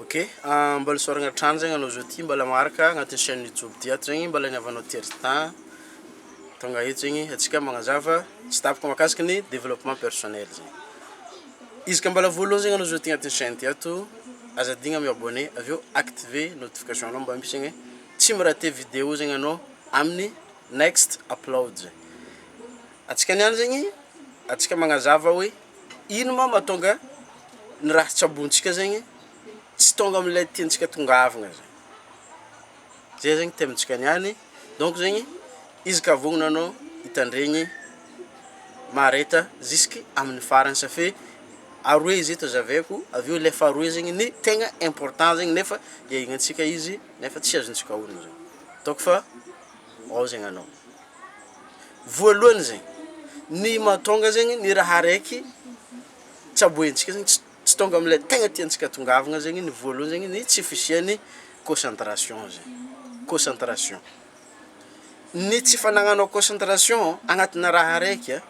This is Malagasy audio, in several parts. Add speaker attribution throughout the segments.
Speaker 1: Ok, mbola soragna trano zegny anao zao ty mbola maraka agnatin'ny chaîne YouTube ty ato zegny mbola niavanao tiers-temps tonga eto zegny antsika magnazava tsy tapaka mahakasiky ny développement personnel zegny. Izy ka mbola voalohany zegny anao zao ty agnatin'ny chaîne ty ato azadigna mi-abonné aveo activer notification anao mba misy zegny tsy miraté vidéo zegny anao amin'ny next upload zegny. Atsika niany zegny atsika magnazava hoe ino ma mahatonga ny raha tsabontsika zegny tsy tonga am'ilay tiantsika tongavagna zegny. Zay zegny temantsika niany. Donc zegny izy ka vognona anao hitandregny mareta jusky amin'ny farany safe aroe izy eto azavaiko aveo le faharoe zegny ny tegna important zegny nefa iaignatsika izy nefa tsy azontsika olona zegny. Donc fa ao zegny anao. Voalohany zegny ny mahatonga zegny ny raha araiky tsaboentsika zegny tsy tonga am'ilay tegna tiantsika tongavagna zegny ny voalohany zegny ny tsy fisiany concentration zegny. Concentration. Ny tsy fanagnanao concentration agnatina raha araiky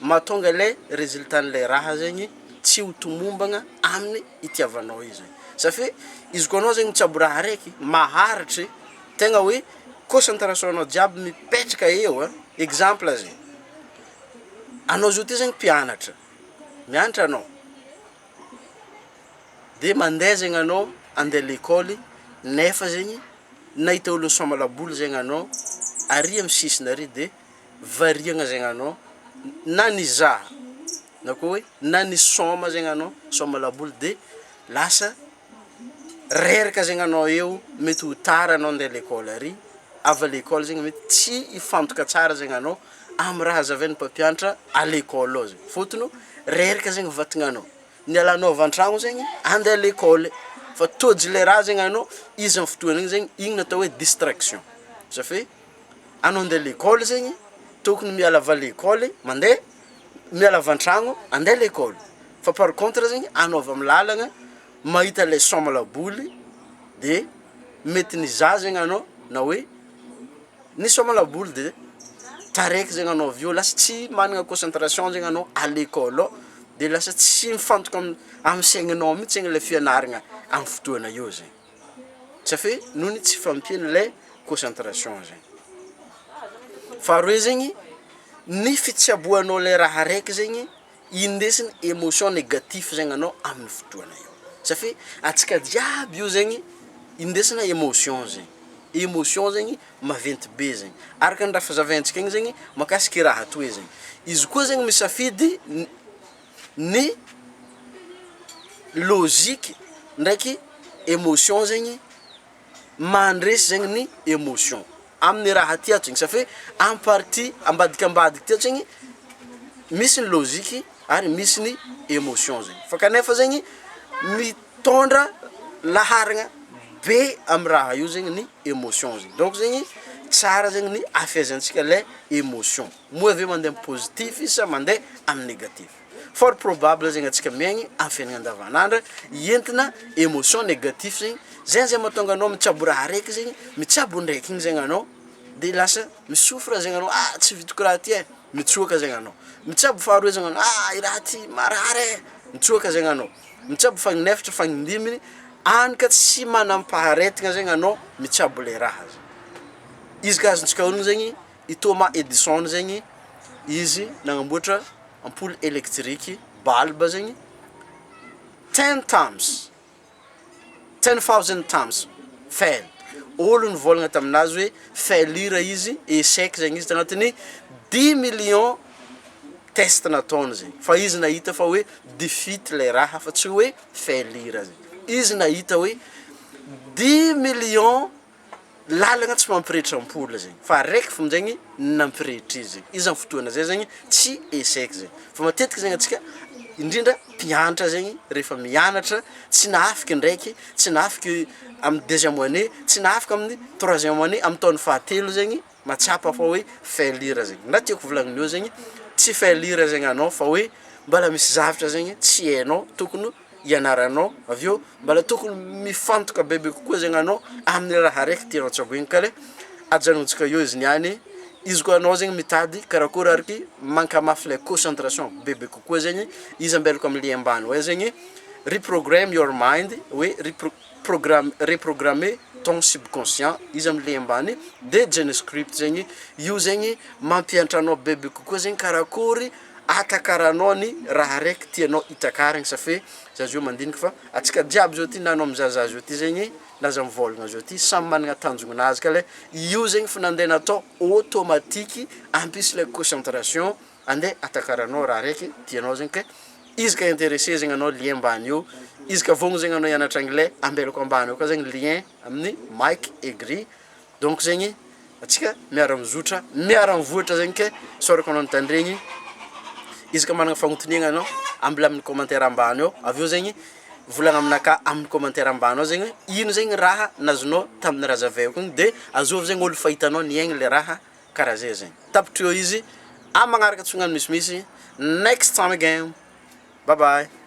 Speaker 1: mahatonga le résultat-n'ilay raha zegny tsy ho tomombagna amin'ny itiavanao izy. Safe izy koa anao zegny mitsabo raha araiky maharitry tegna hoe concentration anao jiaby mipetraka eo exemple zegny. Anao zao ty zegny mpianatra. Mianatra anao. De mandeha zegny anao andeha l'école nefa zegny nahita olo soma laboly zegny anao ary amin'ny sisiny ary de variagna zegny anao na nizaha na koa hoe na nisoma zegny anao soma laboly de lasa reraka zegny anao eo mety ho tara anao andeha l'école ary avy l'école zegny mety tsy ifantoka tsara zegny anao amin'ny raha zavain'ny mpampianatra à l'école ao zegny fotony reraka zegny vatagnanao nialanao avy an-tragno zegny andeha l'école fa tôjy le raha zegny anao izy amin'ny fotoana igny zegny igny natao hoe distraction. Safe anao andeha l'école zegny tokony miala avy l'école mandeha miala avy an-tragno andeha l'école fa par contre zegny anao avy amin'ny lalagna mahita le soma laboly de mety nizaha zegny anao na hoe ny soma laboly de taraiky zegny anao aveo lasa tsy managna concentration zegny anao à l'école ao de lasa tsy mifantoka amin'ny saigninao mihitsy zegny le fianaragna amin'ny fotoana io zegny. Safe noho ny tsy fampiany le concentration zegny. Faharoe zegny ny fitsiaboanao le raha araiky zegny indesiny émotion négatif zegny anao amin'ny fotoana io. Safe atsika jiaby io zegny indesina émotion zegny. Émotion zegny maventy be zegny. Araka ny raha fazavaintsika igny zegny makasiky raha toy zegny. Izy koa zegny misafidy ny logique ndraiky émotion zegny mandresy zegny ny émotion amin'ny raha ty ato zegny. Safe en partie ambadika ambadika ty ato zegny misy ny logique ary misy ny émotion zegny. Fa kanefa zegny mitondra laharagna be amin'ny raha io zegny ny émotion zegny. Donc zegny tsara zegny ny afezantsika le émotion. Moa aveo mandeha amin'ny positif sa mandeha amin'ny négatif. Fort probable zegny atsika miaigny amin'ny fiainagna andavanandra entina émotion négatif zegny zay mahatonga anao mitsabo raha araiky zegny mitsabo ndraiky igny zegny anao de lasa misofra zegny anao tsy vitako raha ty mitsoaka zegny anao. Mitsabo faharoe zegny anao i raha ty marary mitsoaka zegny anao. Mitsabo fagnefatra fagnindiminy anka tsy manampaharetagna zegny anao mitsabo le raha zegny. Izy ka azontsika honogno zegny i Thomas Edison zegny izy nagnamboatra ampoule électrique bulbe zegny 10,000 times fail. Olo nivolagna taminazy hoe failure izy échec zegny izy tagnatin'ny 10 millions test nataony zegny. Fa izy nahita fa hoe defeat le raha fa tsy hoe failure zegny. Izy nahita hoe 10 millions lalagna tsy mampirehitra ampoule zegny fa raiky fô zegny nampirehitra izy. Izy amin'ny fotoana zay zegny tsy échec zegny. Fa matetika zegny atsika indrindra mpianatra zegny rehefa mianatra tsy nahafiky ndraiky tsy nahafiky amin'ny deuxième année tsy nahafiky amin'ny troisième année amin'ny taon'ny fahatelo zegny matsapa fa hoe failure zegny. Na tiako volagniny eo zegny tsy failure zegny anao fa hoe mbala misy zavatra zegny tsy hainao tokony ianaranao aveo mbala tokony mifantoka bebe kokoa zegny anao amin'ny raha araiky tianao tsaboigny ka le ajanontsika eo izy niany. Izy koa anao zegny mitady karakory ariky mankamafy le concentration bebe kokoa zegny izy ambelako amin'ny le ambany hoe zegny reprogram your mind hoe reprogrammer ton subconscient izy amle ambany de JeuneScript zegny io zegny mampianatra anao bebe kokoa zegny karakory atakaranao ny raha raiky tianao itakaragny safe zazio mandinika fa atsika jiaby zao ty nanao mizaza zao ty zegny laza mivolagna zao ty samy managna tanjognazy ka le io zegny fa nandeha natao automatique ampis le concentration ande atakaranao raha raiky tianao zegny ke izy ka intéressé zegny anao lien ambany io izy ka vogno zegny anao hianatra anglais ambelako ambany io ka zegny lien amin'ny mic et grille donc zegny atsika miara mizotra miara mivoatra zegny ke sorako anao nitandregny izy ka managna fagnotoniagna anao ambela amin'ny commentaire ambany ao aveo zegny volagna aminaka amin'ny commentaire ambany ao zegny ino zegny raha nazonao tamin'ny raha zaveko igny de azovy zegny olo fahitanao niaigny le raha karaha zay zegny tapitry eo izy amagnaraka tsonga misimisy next time again bye bye